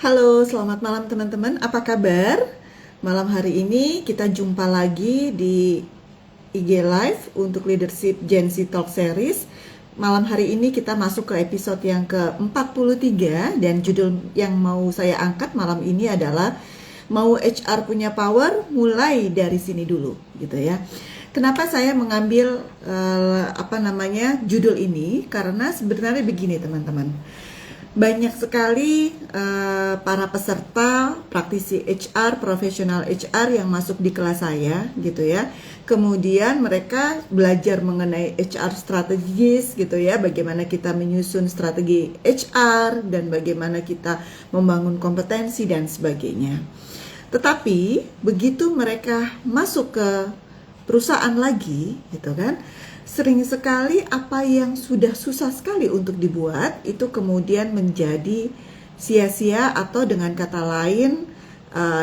Halo, selamat malam teman-teman. Apa kabar? Malam hari ini kita jumpa lagi di IG Live untuk Leadership Gen Z Talk Series. Malam hari ini kita masuk ke episode yang ke-43 dan judul yang mau saya angkat malam ini adalah mau HR punya power mulai dari sini dulu gitu ya. Kenapa saya mengambil judul ini? Karena sebenarnya begini teman-teman. Banyak sekali para peserta praktisi HR, profesional HR yang masuk di kelas saya gitu ya. Kemudian mereka belajar mengenai HR strategis gitu ya, bagaimana kita menyusun strategi HR dan bagaimana kita membangun kompetensi dan sebagainya. Tetapi begitu mereka masuk ke perusahaan lagi gitu kan, sering sekali apa yang sudah susah sekali untuk dibuat itu kemudian menjadi sia-sia atau dengan kata lain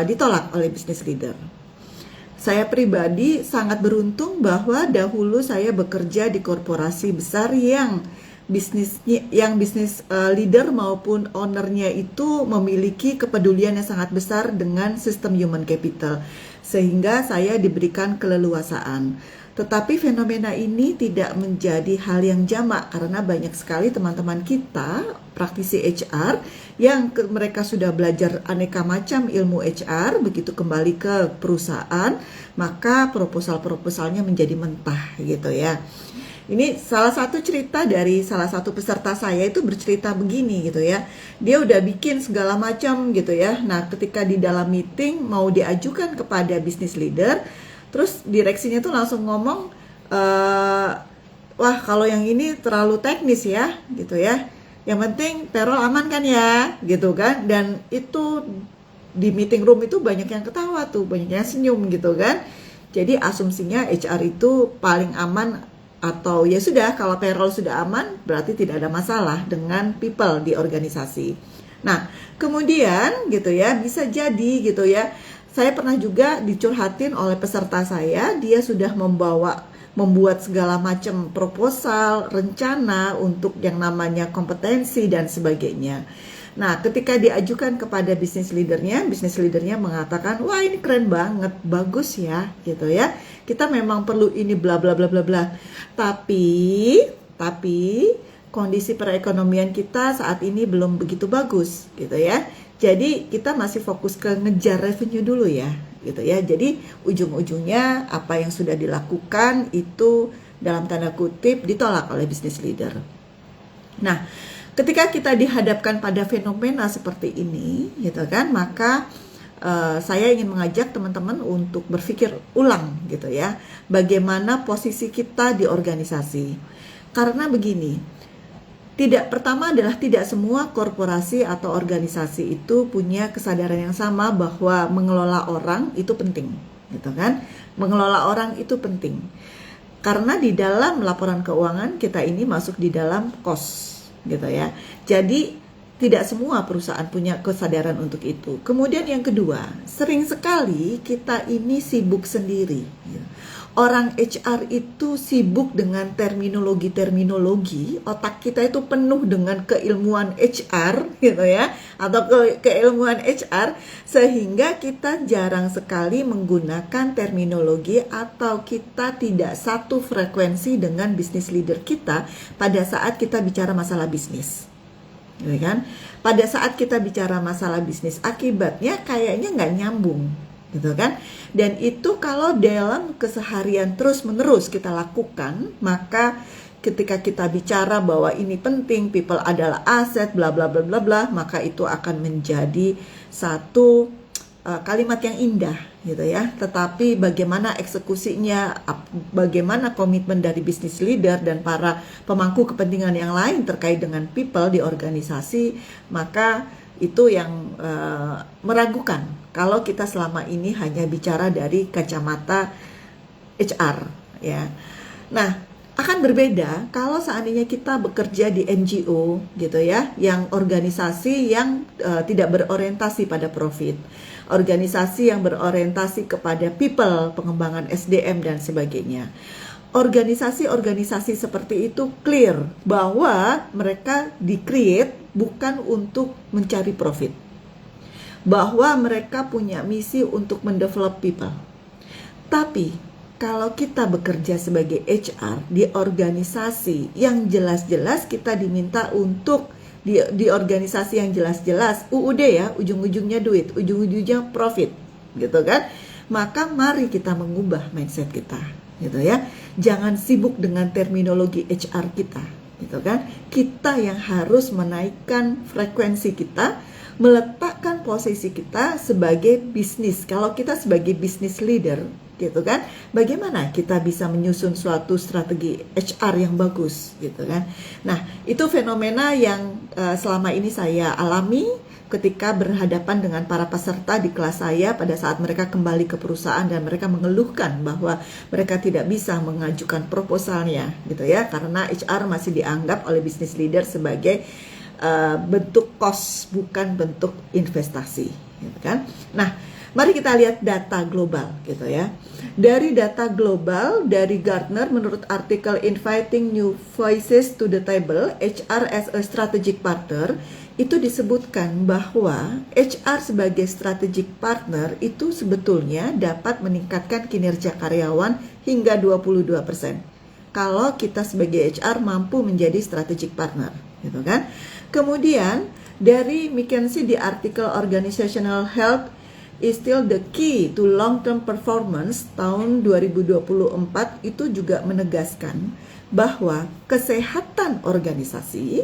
ditolak oleh business leader. Saya pribadi sangat beruntung bahwa dahulu saya bekerja di korporasi besar yang bisnis leader maupun ownernya itu memiliki kepedulian yang sangat besar dengan sistem human capital, sehingga saya diberikan keleluasaan. Tetapi fenomena ini tidak menjadi hal yang jamak karena banyak sekali teman-teman kita praktisi HR yang mereka sudah belajar aneka macam ilmu HR, begitu kembali ke perusahaan maka proposal-proposalnya menjadi mentah gitu ya. Ini salah satu cerita dari salah satu peserta saya itu bercerita begini gitu ya. Dia udah bikin segala macam gitu ya. Nah, ketika di dalam meeting mau diajukan kepada business leader, terus direksinya tuh langsung ngomong, wah kalau yang ini terlalu teknis ya gitu ya. Yang penting payroll aman kan ya gitu kan. Dan itu di meeting room itu banyak yang ketawa tuh, banyak yang senyum gitu kan. Jadi asumsinya HR itu paling aman, atau ya sudah kalau payroll sudah aman berarti tidak ada masalah dengan people di organisasi. Nah kemudian gitu ya, bisa jadi gitu ya, saya pernah juga dicurhatin oleh peserta saya, dia sudah membuat segala macam proposal, rencana untuk yang namanya kompetensi dan sebagainya. Nah, ketika diajukan kepada business leadernya mengatakan, wah ini keren banget, bagus ya, gitu ya. Kita memang perlu ini bla bla bla bla bla. Tapi kondisi perekonomian kita saat ini belum begitu bagus, gitu ya. Jadi kita masih fokus ke ngejar revenue dulu ya, gitu ya. Jadi ujung-ujungnya apa yang sudah dilakukan itu dalam tanda kutip ditolak oleh business leader. Nah, ketika kita dihadapkan pada fenomena seperti ini, gitu kan, maka saya ingin mengajak teman-teman untuk berpikir ulang, gitu ya, bagaimana posisi kita di organisasi. Karena begini, pertama adalah tidak semua korporasi atau organisasi itu punya kesadaran yang sama bahwa mengelola orang itu penting, gitu kan? Mengelola orang itu penting. Karena di dalam laporan keuangan kita ini masuk di dalam cost, gitu ya. Jadi tidak semua perusahaan punya kesadaran untuk itu. Kemudian yang kedua, sering sekali kita ini sibuk sendiri. Orang HR itu sibuk dengan terminologi, otak kita itu penuh dengan keilmuan HR gitu ya, atau keilmuan HR, sehingga kita jarang sekali menggunakan terminologi atau kita tidak satu frekuensi dengan business leader kita pada saat kita bicara masalah bisnis. Gitu kan? Pada saat kita bicara masalah bisnis, akibatnya kayaknya nggak nyambung, gitu kan? Dan itu kalau dalam keseharian terus-menerus kita lakukan, maka ketika kita bicara bahwa ini penting, people adalah aset, bla bla bla bla bla, maka itu akan menjadi satu kalimat yang indah, gitu ya. Tetapi bagaimana eksekusinya, bagaimana komitmen dari business leader dan para pemangku kepentingan yang lain terkait dengan people di organisasi, maka itu yang meragukan kalau kita selama ini hanya bicara dari kacamata HR ya. Nah, akan berbeda kalau seandainya kita bekerja di NGO gitu ya, yang organisasi yang tidak berorientasi pada profit, organisasi yang berorientasi kepada people, pengembangan SDM dan sebagainya. Organisasi-organisasi seperti itu clear bahwa mereka di-create bukan untuk mencari profit. bahwa mereka punya misi untuk mendevelop people. Tapi kalau kita bekerja sebagai HR di organisasi yang jelas-jelas kita diminta untuk di organisasi yang jelas-jelas UUD ya, ujung-ujungnya duit, ujung-ujungnya profit, gitu kan? Maka mari kita mengubah mindset kita, gitu ya. Jangan sibuk dengan terminologi HR kita, gitu kan? Kita yang harus menaikkan frekuensi kita, meletakkan posisi kita sebagai bisnis. Kalau kita sebagai business leader, gitu kan, bagaimana kita bisa menyusun suatu strategi HR yang bagus, gitu kan. Nah, itu fenomena yang selama ini saya alami ketika berhadapan dengan para peserta di kelas saya pada saat mereka kembali ke perusahaan dan mereka mengeluhkan bahwa mereka tidak bisa mengajukan proposalnya, gitu ya, karena HR masih dianggap oleh business leader sebagai bentuk cost, bukan bentuk investasi, gitu kan. Nah, mari kita lihat data global, gitu ya. Dari data global dari Gartner, menurut artikel Inviting New Voices to the Table, HR as a Strategic Partner, itu disebutkan bahwa HR sebagai strategic partner itu sebetulnya dapat meningkatkan kinerja karyawan hingga 22%. Kalau kita sebagai HR mampu menjadi strategic partner, gitu kan. Kemudian dari McKinsey di artikel Organizational Health is still the key to long-term performance tahun 2024 itu juga menegaskan bahwa kesehatan organisasi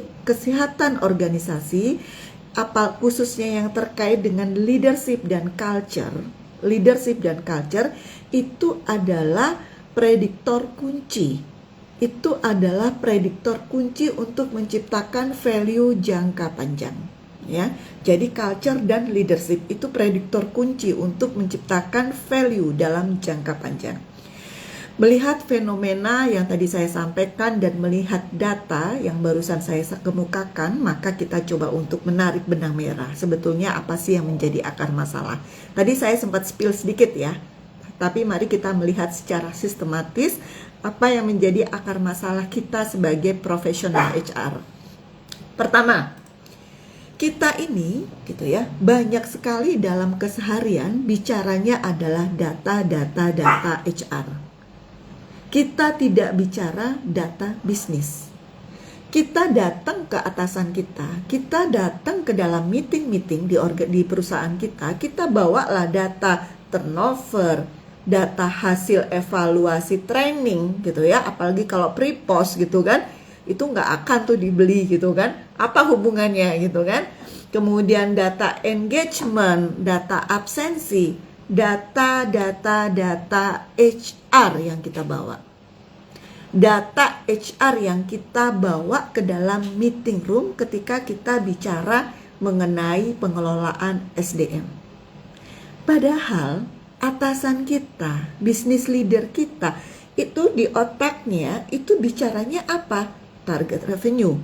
apa khususnya yang terkait dengan leadership dan culture itu adalah prediktor kunci. Itu adalah prediktor kunci untuk menciptakan value jangka panjang. Ya, jadi culture dan leadership itu prediktor kunci untuk menciptakan value dalam jangka panjang. Melihat fenomena yang tadi saya sampaikan dan melihat data yang barusan saya kemukakan, maka kita coba untuk menarik benang merah. Sebetulnya apa sih yang menjadi akar masalah? Tadi saya sempat spill sedikit ya, tapi mari kita melihat secara sistematis apa yang menjadi akar masalah kita sebagai profesional HR. Pertama, kita ini gitu ya, banyak sekali dalam keseharian bicaranya adalah data HR. Kita tidak bicara data bisnis. Kita datang ke atasan kita datang ke dalam meeting-meeting di perusahaan kita bawalah data turnover, data hasil evaluasi training gitu ya, apalagi kalau pre-post gitu kan, itu nggak akan tuh dibeli gitu kan, apa hubungannya gitu kan. Kemudian data engagement, data absensi, data HR yang kita bawa. Data HR yang kita bawa ke dalam meeting room ketika kita bicara mengenai pengelolaan SDM. Padahal atasan kita, business leader kita, itu di otaknya itu bicaranya apa? Target revenue.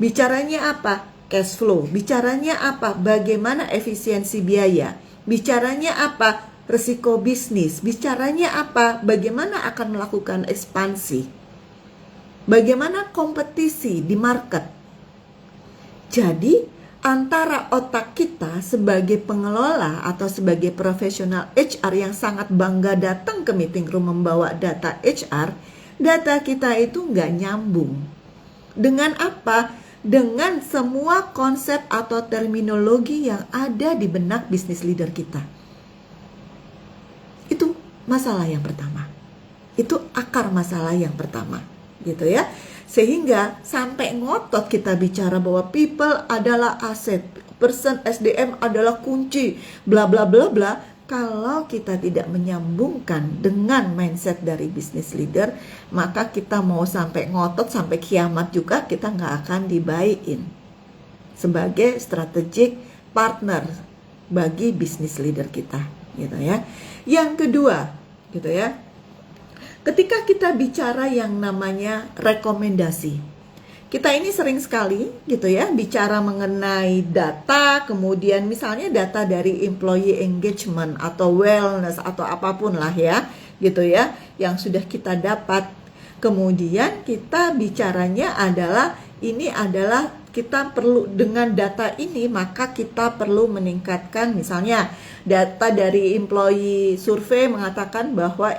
Bicaranya apa? Cash flow. Bicaranya apa? Bagaimana efisiensi biaya. Bicaranya apa? Risiko bisnis. Bicaranya apa? Bagaimana akan melakukan ekspansi. Bagaimana kompetisi di market. Jadi antara otak kita sebagai pengelola atau sebagai profesional HR yang sangat bangga datang ke meeting room membawa data HR, data kita itu nggak nyambung. Dengan apa? Dengan semua konsep atau terminologi yang ada di benak bisnis leader kita. Itu masalah yang pertama. Itu akar masalah yang pertama, gitu ya. Sehingga sampai ngotot kita bicara bahwa people adalah aset, person SDM adalah kunci, bla bla bla bla. Kalau kita tidak menyambungkan dengan mindset dari business leader, maka kita mau sampai ngotot sampai kiamat juga kita nggak akan dibaikin sebagai strategic partner bagi business leader kita, gitu ya. Yang kedua, gitu ya. Ketika kita bicara yang namanya rekomendasi, kita ini sering sekali gitu ya bicara mengenai data, kemudian misalnya data dari employee engagement atau wellness atau apapun lah ya, gitu ya, yang sudah kita dapat. Kemudian kita bicaranya adalah ini adalah kita perlu dengan data ini, maka kita perlu meningkatkan, misalnya data dari employee survei mengatakan bahwa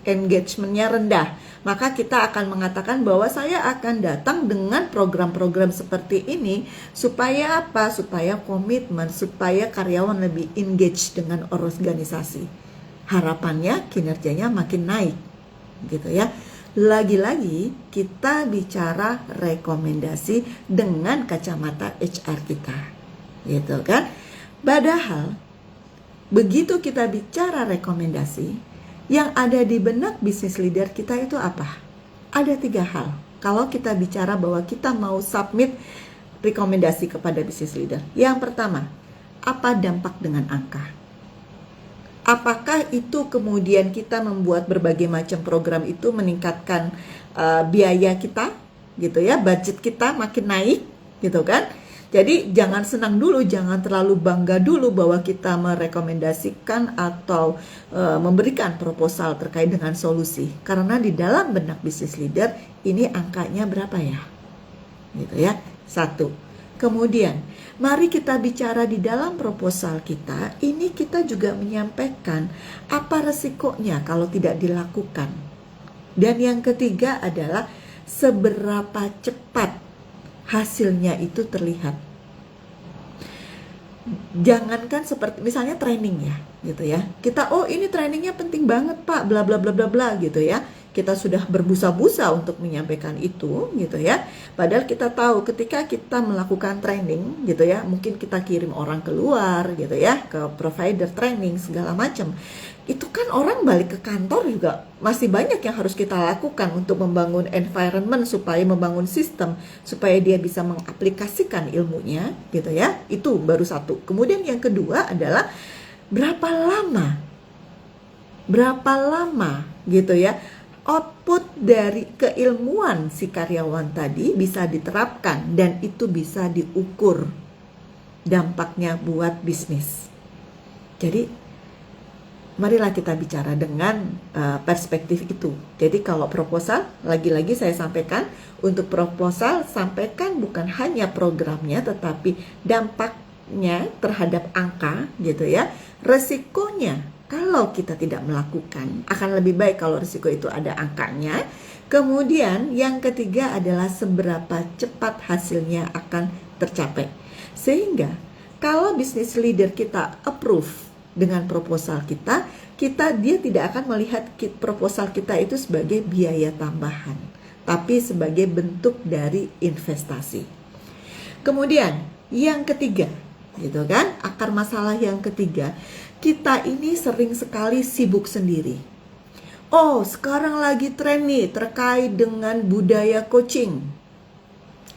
engagementnya rendah, maka kita akan mengatakan bahwa saya akan datang dengan program-program seperti ini supaya apa? Supaya komitmen, supaya karyawan lebih engage dengan organisasi. Harapannya kinerjanya makin naik, gitu ya. Lagi-lagi kita bicara rekomendasi dengan kacamata HR kita, gitu kan. Padahal begitu kita bicara rekomendasi, yang ada di benak bisnis leader kita itu apa? Ada 3 hal. Kalau kita bicara bahwa kita mau submit rekomendasi kepada bisnis leader. Yang pertama, apa dampak dengan angka? Apakah itu kemudian kita membuat berbagai macam program itu meningkatkan biaya kita, gitu ya, budget kita makin naik, gitu kan? Jadi jangan senang dulu, jangan terlalu bangga dulu bahwa kita merekomendasikan atau memberikan proposal terkait dengan solusi. Karena di dalam benak bisnis leader ini angkanya berapa ya? Gitu ya. 1. Kemudian, mari kita bicara di dalam proposal kita, ini kita juga menyampaikan apa resikonya kalau tidak dilakukan. Dan yang ketiga adalah seberapa cepat hasilnya itu terlihat. Jangankan seperti misalnya training ya, gitu ya. Kita ini trainingnya penting banget Pak, bla bla bla bla bla gitu ya. Kita sudah berbusa-busa untuk menyampaikan itu, gitu ya. Padahal kita tahu ketika kita melakukan training, gitu ya, mungkin kita kirim orang keluar, gitu ya, ke provider training segala macam. Itu kan orang balik ke kantor juga masih banyak yang harus kita lakukan untuk membangun environment, supaya membangun sistem, supaya dia bisa mengaplikasikan ilmunya, gitu ya. Itu baru 1. Kemudian yang kedua adalah berapa lama, gitu ya, output dari keilmuan si karyawan tadi bisa diterapkan dan itu bisa diukur dampaknya buat bisnis. Jadi marilah kita bicara dengan perspektif itu. Jadi kalau proposal, lagi-lagi saya sampaikan, untuk proposal sampaikan bukan hanya programnya tetapi dampaknya terhadap angka, gitu ya. Resikonya kalau kita tidak melakukan, akan lebih baik kalau risiko itu ada angkanya. Kemudian yang ketiga adalah seberapa cepat hasilnya akan tercapai. Sehingga kalau bisnis leader kita approve dengan proposal kita, dia tidak akan melihat proposal kita itu sebagai biaya tambahan, tapi sebagai bentuk dari investasi. Kemudian yang ketiga, gitu kan, akar masalah yang ketiga, kita ini sering sekali sibuk sendiri. Sekarang lagi tren nih terkait dengan budaya coaching.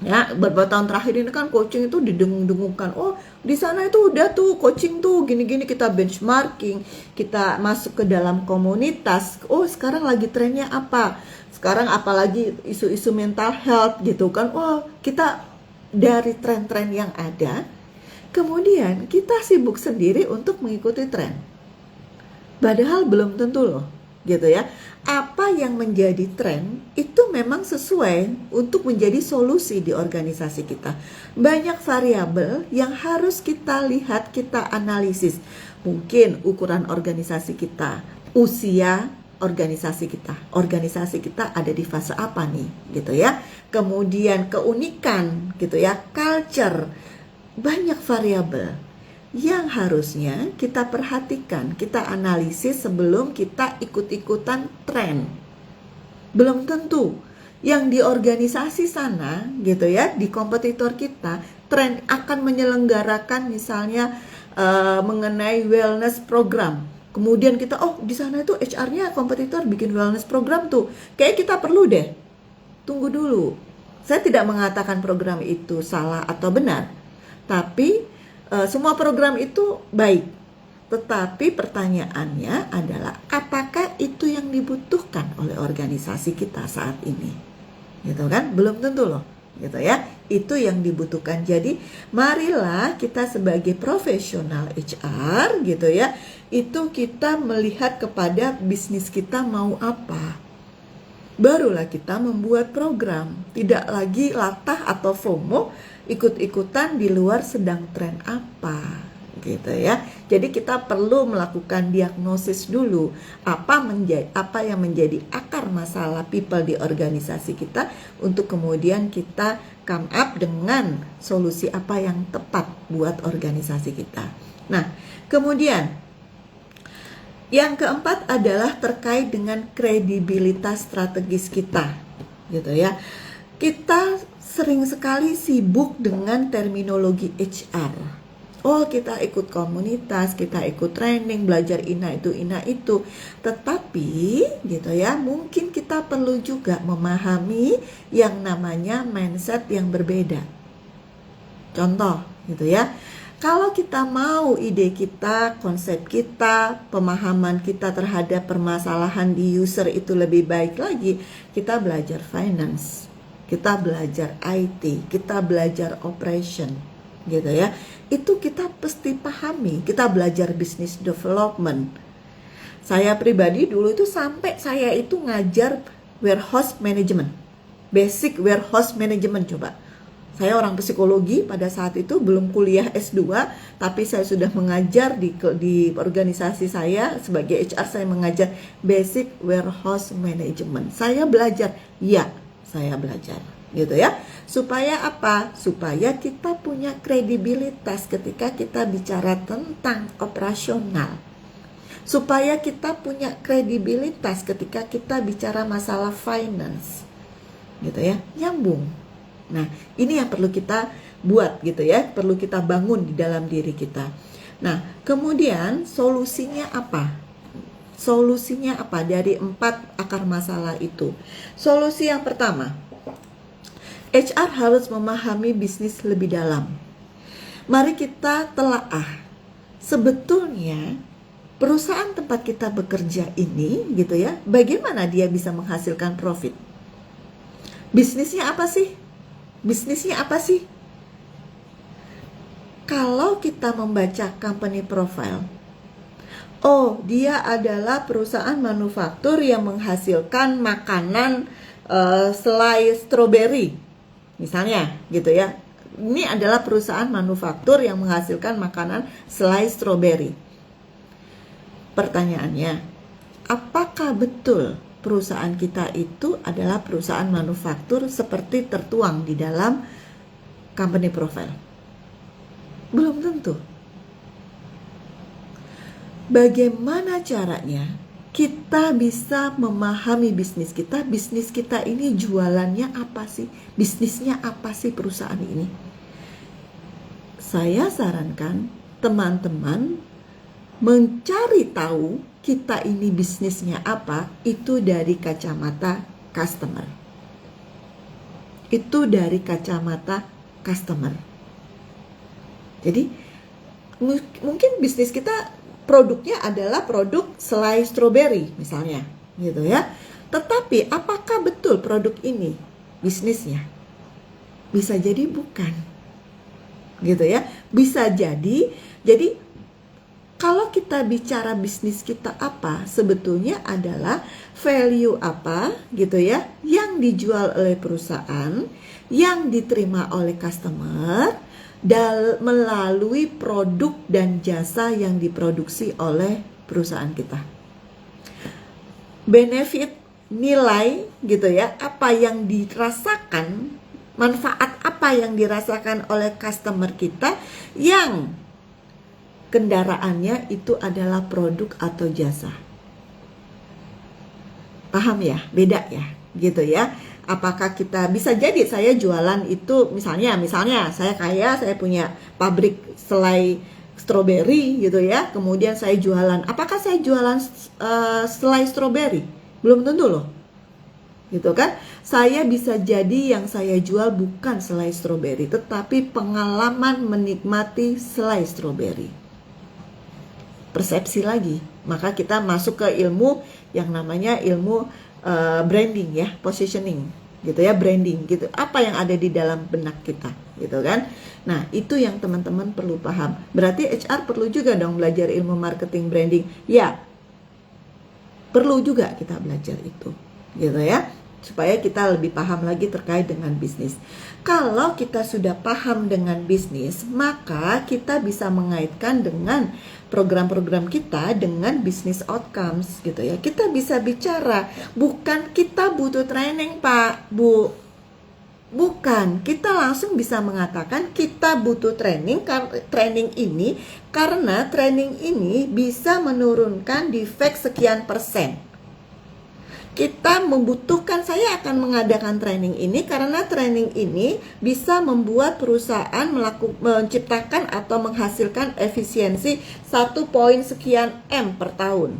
Ya, beberapa tahun terakhir ini kan coaching itu didengung-dengungkan. Di sana itu udah tuh coaching tuh gini-gini, kita benchmarking, kita masuk ke dalam komunitas. Sekarang lagi trennya apa? Sekarang apalagi isu-isu mental health gitu kan. Kita dari tren-tren yang ada, kemudian kita sibuk sendiri untuk mengikuti tren. Padahal belum tentu loh, gitu ya. Apa yang menjadi tren itu memang sesuai untuk menjadi solusi di organisasi kita. Banyak variabel yang harus kita lihat, kita analisis. Mungkin ukuran organisasi kita, usia organisasi kita ada di fase apa nih, gitu ya. Kemudian keunikan, gitu ya, culture. Banyak variabel yang harusnya kita perhatikan, kita analisis sebelum kita ikut-ikutan tren. Belum tentu yang di organisasi sana, gitu ya, di kompetitor kita, tren akan menyelenggarakan misalnya mengenai wellness program. Kemudian kita, di sana itu HR-nya kompetitor bikin wellness program tuh. Kayak kita perlu deh. Tunggu dulu. Saya tidak mengatakan program itu salah atau benar. Tapi semua program itu baik. Tetapi pertanyaannya adalah apakah itu yang dibutuhkan oleh organisasi kita saat ini? Gitu kan? Belum tentu loh, gitu ya. Itu yang dibutuhkan. Jadi marilah kita sebagai profesional HR, gitu ya, itu kita melihat kepada bisnis kita mau apa. barulah kita membuat program. Tidak lagi latah atau FOMO, ikut-ikutan di luar sedang tren apa, gitu ya. Jadi kita perlu melakukan diagnosis dulu apa yang menjadi akar masalah people di organisasi kita, untuk kemudian kita come up dengan solusi apa yang tepat buat organisasi kita. Nah, kemudian yang keempat adalah terkait dengan kredibilitas strategis kita, gitu ya. Kita sering sekali sibuk dengan terminologi HR. Oh, kita ikut komunitas, kita ikut training, belajar ina itu. Tetapi, gitu ya, mungkin kita perlu juga memahami yang namanya mindset yang berbeda. Contoh, gitu ya. Kalau kita mau ide kita, konsep kita, pemahaman kita terhadap permasalahan di user itu lebih baik lagi, kita belajar finance, kita belajar IT, kita belajar operation, gitu ya. Itu kita pasti pahami, kita belajar business development. Saya pribadi dulu itu sampai saya itu ngajar warehouse management, basic warehouse management coba. Saya orang psikologi pada saat itu, belum kuliah S2, tapi saya sudah mengajar di organisasi saya sebagai HR. Saya mengajar basic warehouse management. Saya belajar, saya belajar, gitu ya. Supaya apa? Supaya kita punya kredibilitas ketika kita bicara tentang operasional. Supaya kita punya kredibilitas ketika kita bicara masalah finance, gitu ya, nyambung. Nah, ini yang perlu kita buat, gitu ya, perlu kita bangun di dalam diri kita. Nah, kemudian solusinya apa? Solusinya apa dari 4 akar masalah itu? Solusi yang pertama, HR harus memahami bisnis lebih dalam. Mari kita telaah. Sebetulnya perusahaan tempat kita bekerja ini, gitu ya, bagaimana dia bisa menghasilkan profit? Bisnisnya apa sih? Bisnisnya apa sih? Kalau kita membaca company profile, oh, dia adalah perusahaan manufaktur yang menghasilkan makanan selai stroberi, misalnya, gitu ya. Ini adalah perusahaan manufaktur yang menghasilkan makanan selai stroberi. Pertanyaannya, apakah betul perusahaan kita itu adalah perusahaan manufaktur seperti tertuang di dalam company profile? Belum tentu. Bagaimana caranya kita bisa memahami bisnis kita? Bisnis kita ini jualannya apa sih? Bisnisnya apa sih perusahaan ini? Saya sarankan teman-teman mencari tahu kita ini bisnisnya apa, itu dari kacamata customer. Itu dari kacamata customer. Jadi mungkin bisnis kita produknya adalah produk selai stroberi misalnya, gitu ya. Tetapi apakah betul produk ini bisnisnya? Bisa jadi bukan, gitu ya. Bisa jadi kalau kita bicara bisnis kita apa, sebetulnya adalah value apa, gitu ya, yang dijual oleh perusahaan, yang diterima oleh customer, melalui produk dan jasa yang diproduksi oleh perusahaan kita. Benefit, nilai, gitu ya, apa yang dirasakan, manfaat apa yang dirasakan oleh customer kita, yang kendaraannya itu adalah produk atau jasa. Paham ya? Beda ya, gitu ya. Apakah kita bisa jadi saya jualan itu misalnya saya kaya, saya punya pabrik selai stroberi, gitu ya. Kemudian saya jualan. Apakah saya jualan selai stroberi? Belum tentu loh. Gitu kan? Saya bisa jadi yang saya jual bukan selai stroberi, tetapi pengalaman menikmati selai stroberi. Persepsi lagi, maka kita masuk ke ilmu yang namanya ilmu branding ya, positioning, gitu ya, branding gitu. Apa yang ada di dalam benak kita, gitu kan? Nah, itu yang teman-teman perlu paham. Berarti HR perlu juga dong belajar ilmu marketing branding. Ya, perlu juga kita belajar itu, gitu ya. supaya kita lebih paham lagi terkait dengan bisnis. Kalau kita sudah paham dengan bisnis, maka kita bisa mengaitkan dengan program-program kita dengan business outcomes gitu ya. Kita bisa bicara, bukan kita butuh training Pak, Bu. Bukan, kita langsung bisa mengatakan kita butuh training ini karena training ini bisa menurunkan defect sekian persen. Kita membutuhkan, saya akan mengadakan training ini karena training ini bisa membuat perusahaan menciptakan atau menghasilkan efisiensi 1 poin sekian M per tahun.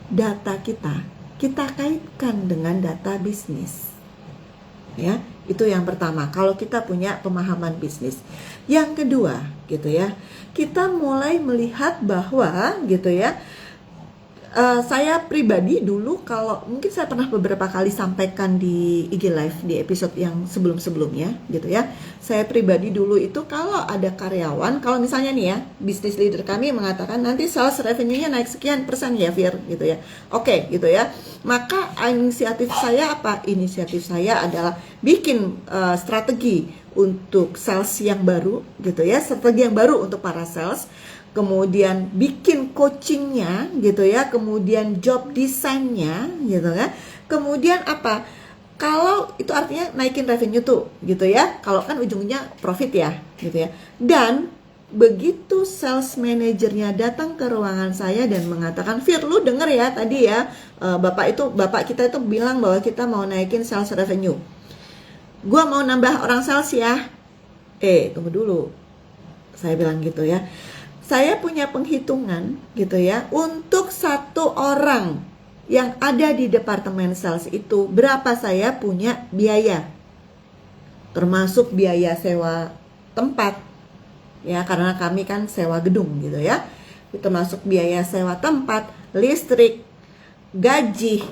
Data kita kaitkan dengan data bisnis. Ya, itu yang pertama. Kalau kita punya pemahaman bisnis. Yang kedua, gitu ya, kita mulai melihat bahwa, gitu ya, saya pribadi dulu, kalau mungkin saya pernah beberapa kali sampaikan di IG Live di episode yang sebelum-sebelumnya, gitu ya. Saya pribadi dulu itu kalau ada karyawan, kalau misalnya nih ya, business leader kami mengatakan nanti sales revenue-nya naik sekian persen ya Fir, gitu ya. Oke, gitu ya. Maka inisiatif saya apa? Inisiatif saya adalah bikin strategi untuk sales yang baru, gitu ya. Strategi yang baru untuk para sales. Kemudian bikin coachingnya gitu ya, kemudian job desainnya gitu ya, kemudian apa, kalau itu artinya naikin revenue tuh gitu ya, kalau kan ujungnya profit ya gitu ya. Dan begitu sales manajernya datang ke ruangan saya dan mengatakan, Fir, lu denger ya tadi ya, bapak kita itu bilang bahwa kita mau naikin sales revenue, gua mau nambah orang sales ya. Tunggu dulu, saya bilang gitu ya. Saya punya penghitungan gitu ya, untuk 1 orang yang ada di departemen sales itu berapa saya punya biaya, termasuk biaya sewa tempat ya, karena kami kan sewa gedung gitu ya, termasuk biaya sewa tempat, listrik, gaji,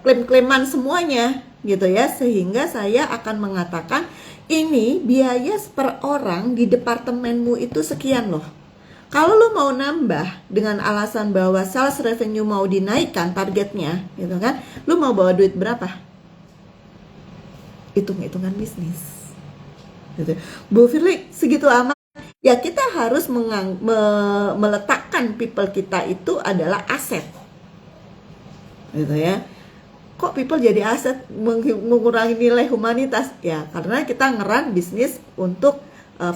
klaim-klaiman semuanya gitu ya, sehingga saya akan mengatakan ini biaya per orang di departemenmu itu sekian loh. Kalau lu mau nambah dengan alasan bahwa sales revenue mau dinaikkan targetnya gitu kan, lu mau bawa duit berapa? Hitung-hitungan bisnis gitu. Bu Firly, segitu amat. Ya kita harus meletakkan people kita itu adalah aset gitu ya. Kok people jadi aset, mengurangi nilai humanitas? Ya karena kita ngeran bisnis untuk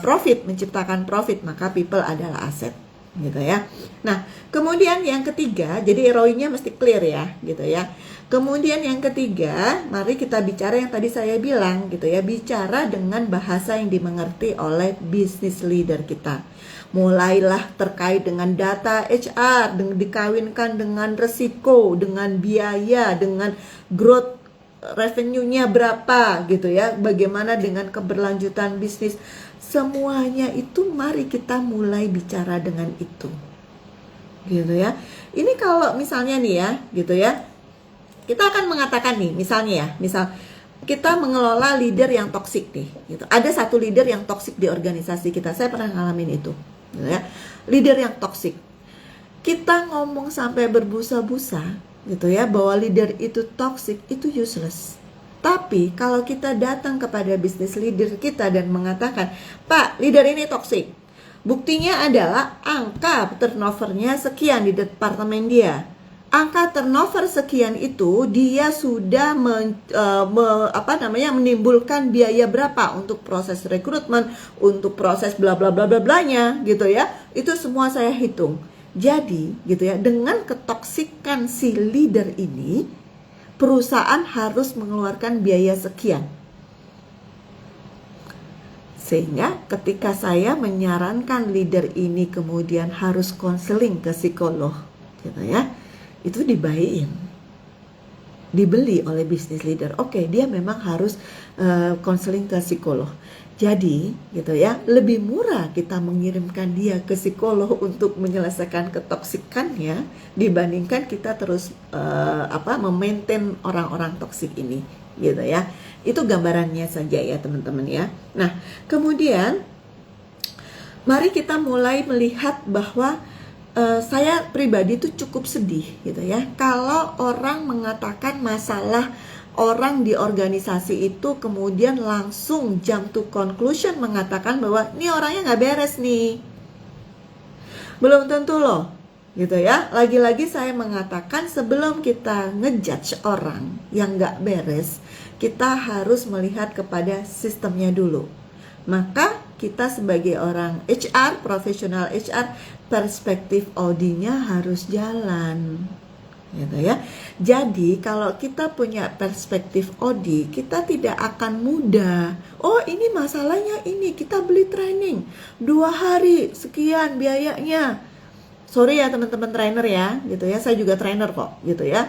profit, menciptakan profit, maka people adalah aset gitu ya. Nah kemudian yang ketiga, jadi ROI-nya mesti clear ya gitu ya. Kemudian yang ketiga, mari kita bicara yang tadi saya bilang gitu ya, bicara dengan bahasa yang dimengerti oleh business leader kita. Mulailah terkait dengan data HR, dikawinkan dengan resiko, dengan biaya, dengan growth revenue-nya berapa gitu ya, bagaimana dengan keberlanjutan bisnis, semuanya itu mari kita mulai bicara dengan itu gitu ya. Ini kalau misalnya nih ya gitu ya, kita akan mengatakan nih misalnya ya, misal kita mengelola leader yang toksik nih gitu. Ada satu leader yang toksik di organisasi kita, saya pernah ngalamin itu gitu ya. Leader yang toksik, kita ngomong sampai berbusa-busa gitu ya, bahwa leader itu toksik, itu useless. Tapi kalau kita datang kepada business leader kita dan mengatakan, Pak, leader ini toksik, buktinya adalah angka turnovernya sekian di departemen dia. Angka turnover sekian itu dia sudah menimbulkan biaya berapa untuk proses rekrutmen, untuk proses bla bla bla bla blanya gitu ya. Itu semua saya hitung. Jadi gitu ya, dengan ketoksikan si leader ini, perusahaan harus mengeluarkan biaya sekian. Sehingga ketika saya menyarankan leader ini kemudian harus konseling ke psikolog gitu ya, itu dibaikin, dibeli oleh business leader. Oke, dia memang harus konseling ke psikolog. Jadi gitu ya, lebih murah kita mengirimkan dia ke psikolog untuk menyelesaikan ketoksikannya dibandingkan kita terus memaintain orang-orang toksik ini gitu ya. Itu gambarannya saja ya teman-teman ya. Nah kemudian mari kita mulai melihat bahwa saya pribadi tuh cukup sedih gitu ya kalau orang mengatakan masalah orang di organisasi itu kemudian langsung jump to conclusion mengatakan bahwa ini orangnya nggak beres nih. Belum tentu loh gitu ya. Lagi-lagi saya mengatakan sebelum kita ngejudge orang yang nggak beres, kita harus melihat kepada sistemnya dulu. Maka kita sebagai orang HR, profesional HR, perspektif OD-nya harus jalan gitu ya. Jadi kalau kita punya perspektif OD, kita tidak akan mudah. Oh ini masalahnya ini, kita beli training 2 hari sekian biayanya. Sorry ya teman-teman trainer ya gitu ya, saya juga trainer kok gitu ya.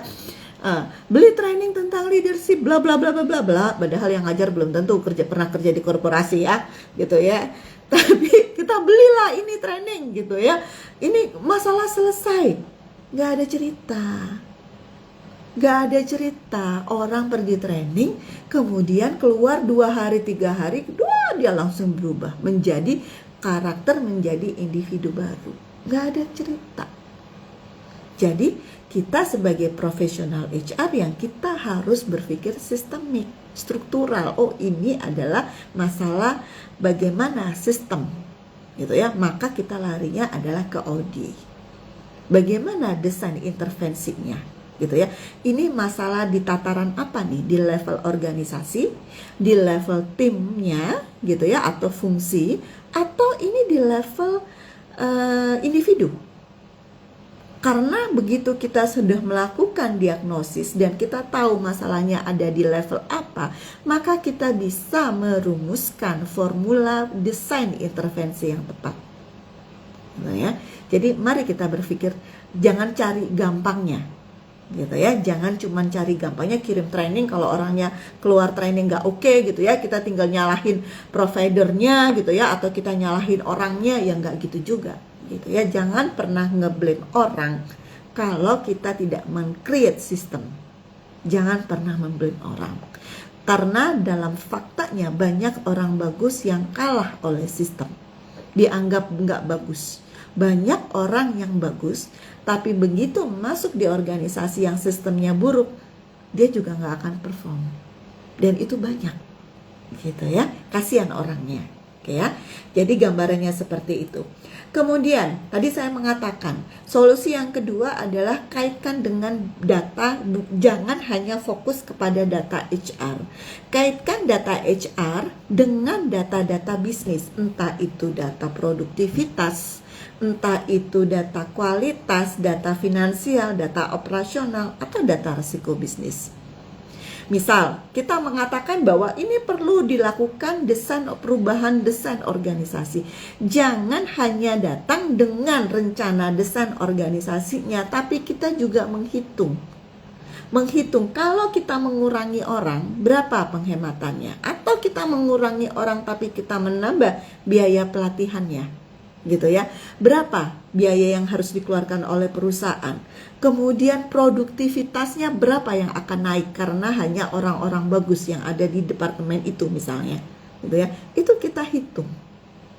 Beli training tentang leadership bla bla bla bla bla bla, padahal yang ngajar belum tentu pernah kerja di korporasi ya gitu ya. Tapi kita belilah ini training gitu ya. Ini masalah selesai. Gak ada cerita. Gak ada cerita. Orang pergi training, kemudian keluar 2 hari 3 hari, kedua dia langsung berubah menjadi karakter, menjadi individu baru. Gak ada cerita. Jadi kita sebagai profesional HR yang kita harus berpikir sistemik, struktural. Oh ini adalah masalah bagaimana sistem gitu ya. Maka kita larinya adalah ke OD. Bagaimana desain intervensinya gitu ya. Ini masalah di tataran apa nih? Di level organisasi, di level timnya gitu ya, atau fungsi, atau ini di level individu. Karena begitu kita sudah melakukan diagnosis dan kita tahu masalahnya ada di level apa, maka kita bisa merumuskan formula desain intervensi yang tepat. Gitu ya. Jadi mari kita berpikir, jangan cari gampangnya, gitu ya. Jangan cuma cari gampangnya, kirim training, kalau orangnya keluar training nggak oke gitu ya, kita tinggal nyalahin providernya gitu ya, atau kita nyalahin orangnya, ya nggak gitu juga. Gitu ya, jangan pernah ngeblame orang kalau kita tidak men-create sistem. Jangan pernah memblame orang, karena dalam faktanya banyak orang bagus yang kalah oleh sistem, dianggap nggak bagus. Banyak orang yang bagus, tapi begitu masuk di organisasi yang sistemnya buruk, dia juga nggak akan perform. Dan itu banyak, gitu ya. Kasihan orangnya, oke ya. Jadi gambarannya seperti itu. Kemudian tadi saya mengatakan solusi yang kedua adalah kaitkan dengan data. Jangan hanya fokus kepada data HR. Kaitkan data HR dengan data-data bisnis, entah itu data produktivitas, entah itu data kualitas, data finansial, data operasional, atau data risiko bisnis. Misal, kita mengatakan bahwa ini perlu dilakukan perubahan desain organisasi. Jangan hanya datang dengan rencana desain organisasinya, tapi kita juga menghitung kalau kita mengurangi orang, berapa penghematannya. Atau kita mengurangi orang tapi kita menambah biaya pelatihannya, gitu ya. Berapa biaya yang harus dikeluarkan oleh perusahaan. Kemudian produktivitasnya berapa yang akan naik karena hanya orang-orang bagus yang ada di departemen itu misalnya, gitu ya. Itu kita hitung,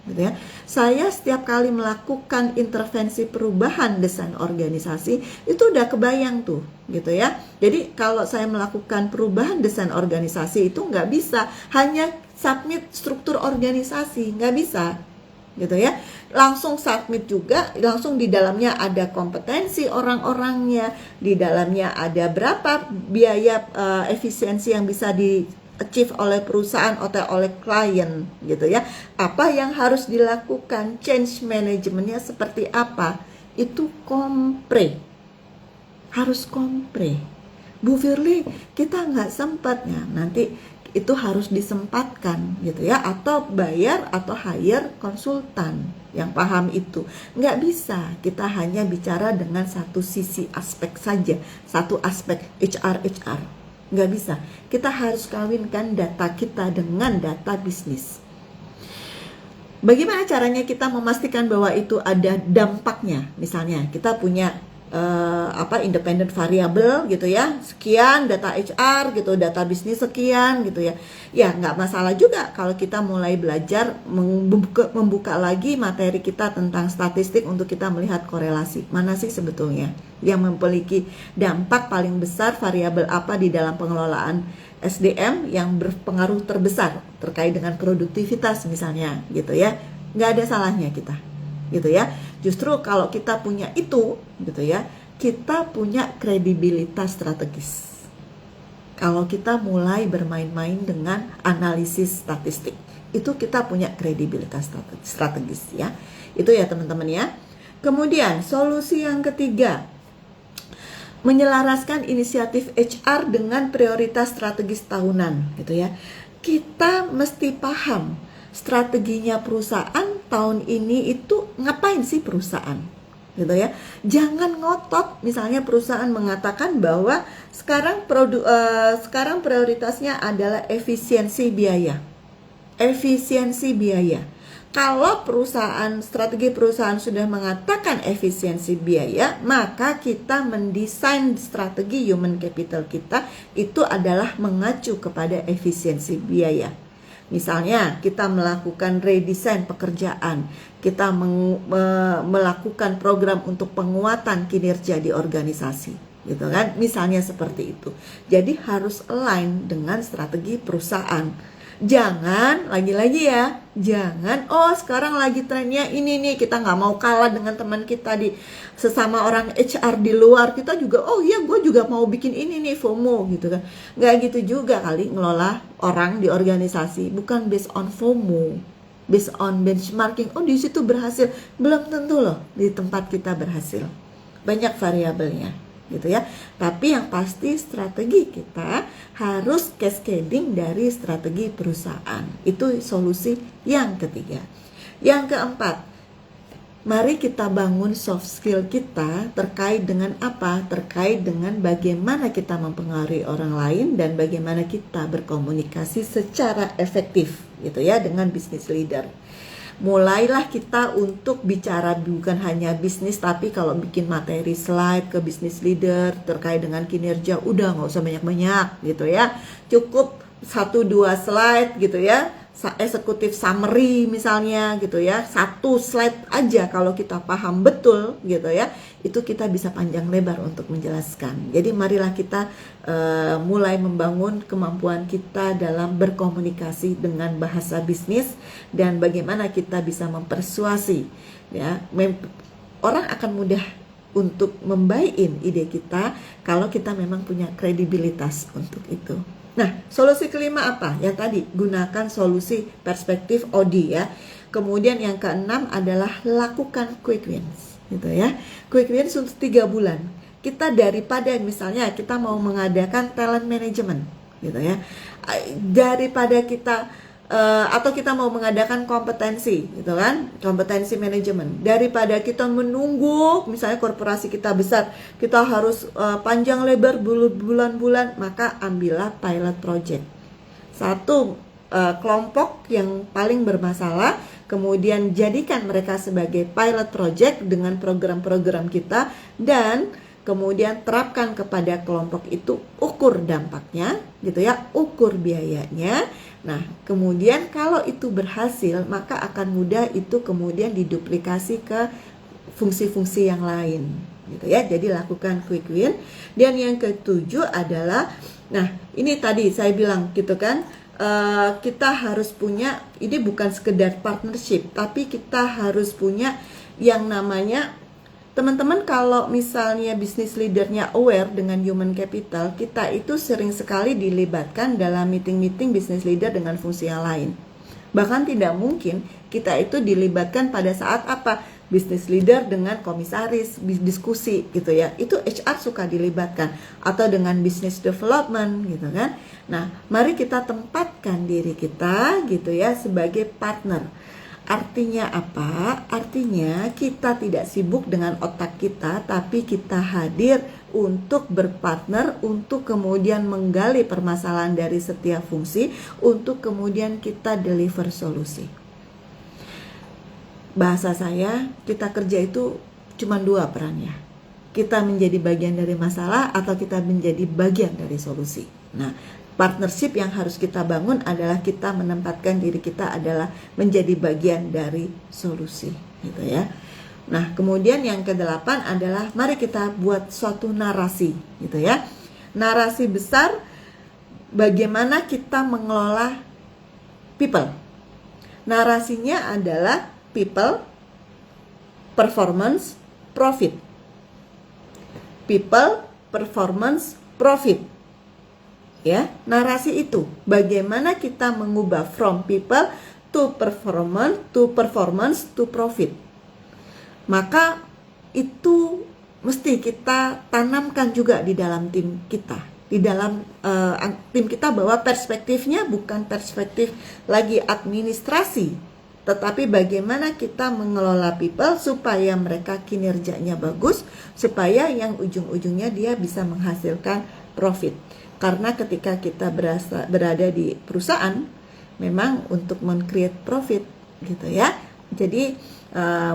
gitu ya. Saya setiap kali melakukan intervensi perubahan desain organisasi itu udah kebayang tuh, gitu ya. Jadi kalau saya melakukan perubahan desain organisasi itu nggak bisa hanya submit struktur organisasi, nggak bisa, gitu ya. Langsung submit juga, langsung di dalamnya ada kompetensi orang-orangnya, di dalamnya ada berapa biaya efisiensi yang bisa di achieve oleh perusahaan atau oleh klien, gitu ya. Apa yang harus dilakukan, change manajemennya seperti apa, itu kompre, harus kompre. Bu Firly, kita nggak sempat ya, nanti itu harus disempatkan, gitu ya, atau bayar atau hire konsultan yang paham itu. Nggak bisa kita hanya bicara dengan satu sisi aspek saja, satu aspek HR. Nggak bisa, kita harus kawinkan data kita dengan data bisnis. Bagaimana caranya kita memastikan bahwa itu ada dampaknya? Misalnya kita punya independent variable gitu ya, sekian data HR gitu, data bisnis sekian gitu ya. Ya nggak masalah juga kalau kita mulai belajar membuka lagi materi kita tentang statistik untuk kita melihat korelasi mana sih sebetulnya yang memiliki dampak paling besar, variabel apa di dalam pengelolaan SDM yang berpengaruh terbesar terkait dengan produktivitas misalnya gitu ya. Nggak ada salahnya kita gitu ya. Justru kalau kita punya itu gitu ya, kita punya kredibilitas strategis. Kalau kita mulai bermain-main dengan analisis statistik, itu kita punya kredibilitas strategis ya. Itu ya teman-teman ya. Kemudian solusi yang ketiga, menyelaraskan inisiatif HR dengan prioritas strategis tahunan gitu ya. Kita mesti paham strateginya perusahaan tahun ini itu ngapain sih perusahaan gitu ya. Jangan ngotot misalnya perusahaan mengatakan bahwa sekarang prioritasnya adalah efisiensi biaya. Efisiensi biaya. Kalau strategi perusahaan sudah mengatakan efisiensi biaya, maka kita mendesain strategi human capital kita itu adalah mengacu kepada efisiensi biaya. Misalnya kita melakukan redesign pekerjaan, kita melakukan program untuk penguatan kinerja di organisasi, gitu kan? Misalnya seperti itu. Jadi harus align dengan strategi perusahaan. Jangan, lagi-lagi ya, jangan, sekarang lagi trennya ini nih, kita nggak mau kalah dengan teman kita di sesama orang HR di luar, kita juga, gue juga mau bikin ini nih, FOMO gitu kan. Nggak gitu juga kali ngelola orang di organisasi, bukan based on FOMO, based on benchmarking, di situ berhasil, belum tentu loh di tempat kita berhasil, banyak variabelnya gitu ya. Tapi yang pasti strategi kita harus cascading dari strategi perusahaan. Itu solusi yang ketiga. Yang keempat, mari kita bangun soft skill kita terkait dengan apa? Terkait dengan bagaimana kita mempengaruhi orang lain dan bagaimana kita berkomunikasi secara efektif gitu ya dengan business leader. Mulailah kita untuk bicara bukan hanya bisnis, tapi kalau bikin materi slide ke business leader terkait dengan kinerja, udah nggak usah banyak-banyak gitu ya, cukup 1-2 slide gitu ya, executive summary misalnya gitu ya, 1 slide aja. Kalau kita paham betul gitu ya, itu kita bisa panjang lebar untuk menjelaskan. Jadi marilah kita mulai membangun kemampuan kita dalam berkomunikasi dengan bahasa bisnis dan bagaimana kita bisa mempersuasi ya. Orang akan mudah untuk membaikin ide kita kalau kita memang punya kredibilitas untuk itu. Nah, solusi kelima apa? Yang tadi, gunakan solusi perspektif OD ya. Kemudian yang keenam adalah lakukan quick wins gitu ya. Quick wins untuk 3 bulan. Kita daripada misalnya kita mau mengadakan talent management gitu ya. Daripada kita atau kita mau mengadakan kompetensi gitu kan, kompetensi manajemen, daripada kita menunggu misalnya korporasi kita besar, kita harus panjang lebar bulan-bulan, maka ambillah pilot project. Satu kelompok yang paling bermasalah, kemudian jadikan mereka sebagai pilot project dengan program-program kita, dan kemudian terapkan kepada kelompok itu, ukur dampaknya gitu ya, ukur biayanya. Nah, kemudian kalau itu berhasil, maka akan mudah itu kemudian diduplikasi ke fungsi-fungsi yang lain gitu ya. Jadi lakukan quick win. Dan yang ketujuh adalah, nah ini tadi saya bilang gitu kan, kita harus punya, ini bukan sekedar partnership, tapi kita harus punya yang namanya, teman-teman kalau misalnya business leadernya aware dengan human capital, kita itu sering sekali dilibatkan dalam meeting-meeting business leader dengan fungsi yang lain. Bahkan tidak mungkin kita itu dilibatkan pada saat apa? Business leader dengan komisaris, diskusi gitu ya. Itu HR suka dilibatkan. Atau dengan business development gitu kan. Nah, mari kita tempatkan diri kita gitu ya sebagai partner. Artinya apa? Artinya kita tidak sibuk dengan otak kita, tapi kita hadir untuk berpartner, untuk kemudian menggali permasalahan dari setiap fungsi, untuk kemudian kita deliver solusi. Bahasa saya, kita kerja itu cuma 2 perannya. kita menjadi bagian dari masalah atau kita menjadi bagian dari solusi. Nah, partnership yang harus kita bangun adalah kita menempatkan diri kita adalah menjadi bagian dari solusi, gitu ya. Nah, kemudian yang ke-8 adalah mari kita buat suatu narasi, gitu ya. Narasi besar bagaimana kita mengelola people. Narasinya adalah people, performance, profit. People, performance, profit. Ya, narasi itu bagaimana kita mengubah from people to performance to profit. Maka itu mesti kita tanamkan juga di dalam tim kita, di dalam tim kita, bahwa perspektifnya bukan perspektif lagi administrasi, tetapi bagaimana kita mengelola people supaya mereka kinerjanya bagus, supaya yang ujung-ujungnya dia bisa menghasilkan profit. Karena ketika kita berada di perusahaan, memang untuk men-create profit, gitu ya. Jadi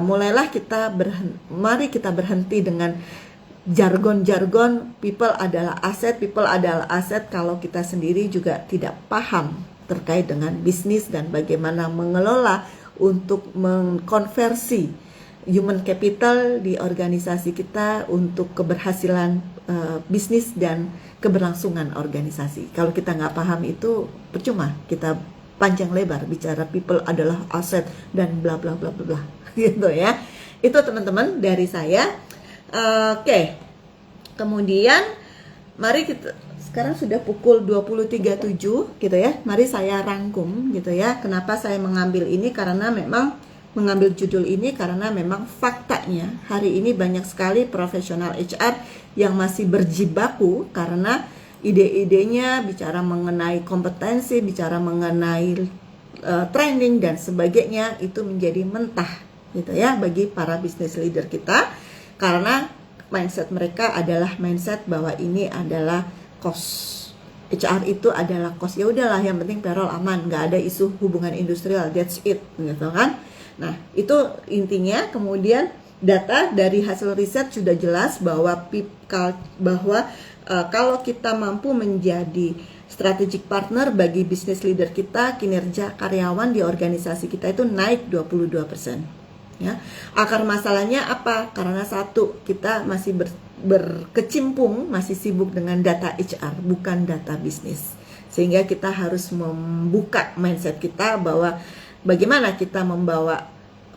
mulailah mari kita berhenti dengan jargon-jargon people adalah aset kalau kita sendiri juga tidak paham terkait dengan bisnis dan bagaimana mengelola untuk mengkonversi human capital di organisasi kita untuk keberhasilan bisnis dan keberlangsungan organisasi. Kalau kita nggak paham itu percuma kita panjang lebar bicara people adalah aset dan bla bla bla bla gitu ya. Itu teman-teman dari saya. Oke. Kemudian mari kita, sekarang sudah pukul 20.37 gitu ya. Mari saya rangkum gitu ya. Kenapa saya mengambil ini? Karena memang mengambil judul ini karena memang faktanya hari ini banyak sekali profesional HR yang masih berjibaku karena ide-idenya bicara mengenai kompetensi, bicara mengenai training dan sebagainya, itu menjadi mentah gitu ya bagi para business leader kita, karena mindset mereka adalah mindset bahwa ini adalah cost. HR itu adalah cost. Ya udahlah, yang penting payroll aman, nggak ada isu hubungan industrial, that's it gitu kan. Nah, itu intinya. Kemudian data dari hasil riset sudah jelas bahwa kalau kita mampu menjadi strategic partner bagi business leader kita, kinerja karyawan di organisasi kita itu naik 22%. Ya. Akar masalahnya apa? Karena satu, kita masih berkecimpung, masih sibuk dengan data HR, bukan data bisnis. Sehingga kita harus membuka mindset kita bahwa bagaimana kita membawa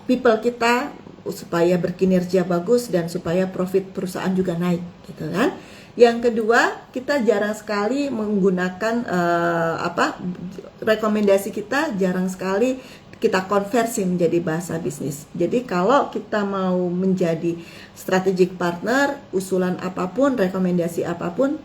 people kita supaya berkinerja bagus dan supaya profit perusahaan juga naik, gitu kan? Yang kedua, kita jarang sekali menggunakan rekomendasi kita jarang sekali kita konversi menjadi bahasa bisnis. Jadi kalau kita mau menjadi strategic partner, usulan apapun, rekomendasi apapun,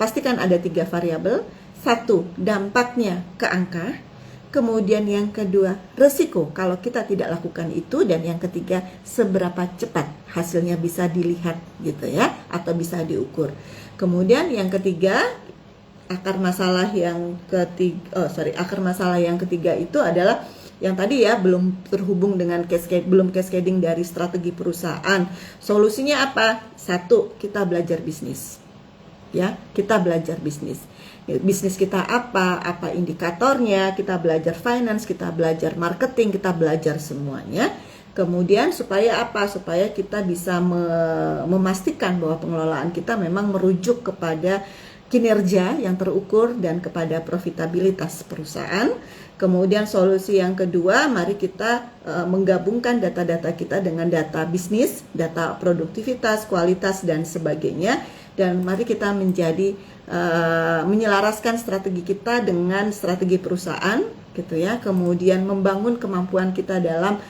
pastikan ada 3 variabel. 1, dampaknya ke angka. Kemudian yang kedua, resiko kalau kita tidak lakukan itu. Dan yang ketiga, seberapa cepat hasilnya bisa dilihat gitu ya, atau bisa diukur. Kemudian yang ketiga, akar masalah yang ketiga itu adalah yang tadi ya, belum terhubung dengan cascading dari strategi perusahaan. Solusinya apa? 1, kita belajar bisnis. Ya, kita belajar bisnis. Bisnis kita apa indikatornya, kita belajar finance, kita belajar marketing, kita belajar semuanya. Kemudian supaya apa? Supaya kita bisa memastikan bahwa pengelolaan kita memang merujuk kepada kinerja yang terukur dan kepada profitabilitas perusahaan. Kemudian solusi yang kedua, mari kita menggabungkan data-data kita dengan data bisnis, data produktivitas, kualitas dan sebagainya. Dan mari kita menyelaraskan strategi kita dengan strategi perusahaan gitu ya. Kemudian membangun kemampuan kita dalam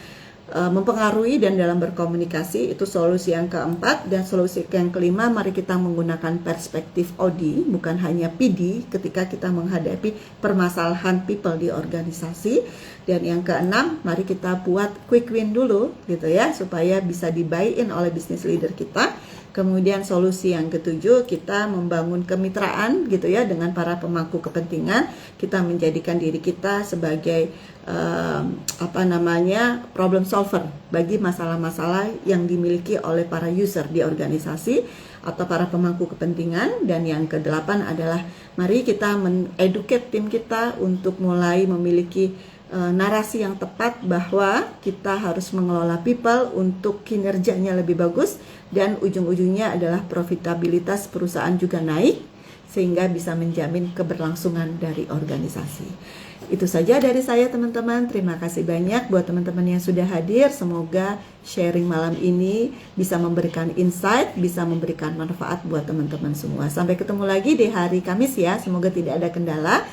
mempengaruhi dan dalam berkomunikasi, itu solusi yang keempat. Dan solusi yang kelima, mari kita menggunakan perspektif OD bukan hanya PD ketika kita menghadapi permasalahan people di organisasi. Dan yang keenam, mari kita buat quick win dulu gitu ya, supaya bisa di buy in oleh business leader kita. Kemudian solusi yang ketujuh, kita membangun kemitraan gitu ya dengan para pemangku kepentingan. Kita menjadikan diri kita sebagai problem solver bagi masalah-masalah yang dimiliki oleh para user di organisasi atau para pemangku kepentingan. Dan yang kedelapan adalah mari kita educate tim kita untuk mulai memiliki narasi yang tepat bahwa kita harus mengelola people untuk kinerjanya lebih bagus dan ujung-ujungnya adalah profitabilitas perusahaan juga naik sehingga bisa menjamin keberlangsungan dari organisasi. Itu saja dari saya teman-teman. Terima kasih banyak buat teman-teman yang sudah hadir. Semoga sharing malam ini bisa memberikan insight, bisa memberikan manfaat buat teman-teman semua. Sampai ketemu lagi di hari Kamis ya. Semoga tidak ada kendala.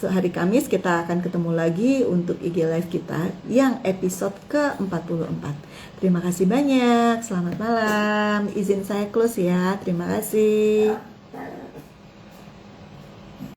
Hari Kamis kita akan ketemu lagi untuk IG Live kita yang episode ke-44. Terima kasih banyak. Selamat malam. Izin saya close ya. Terima kasih.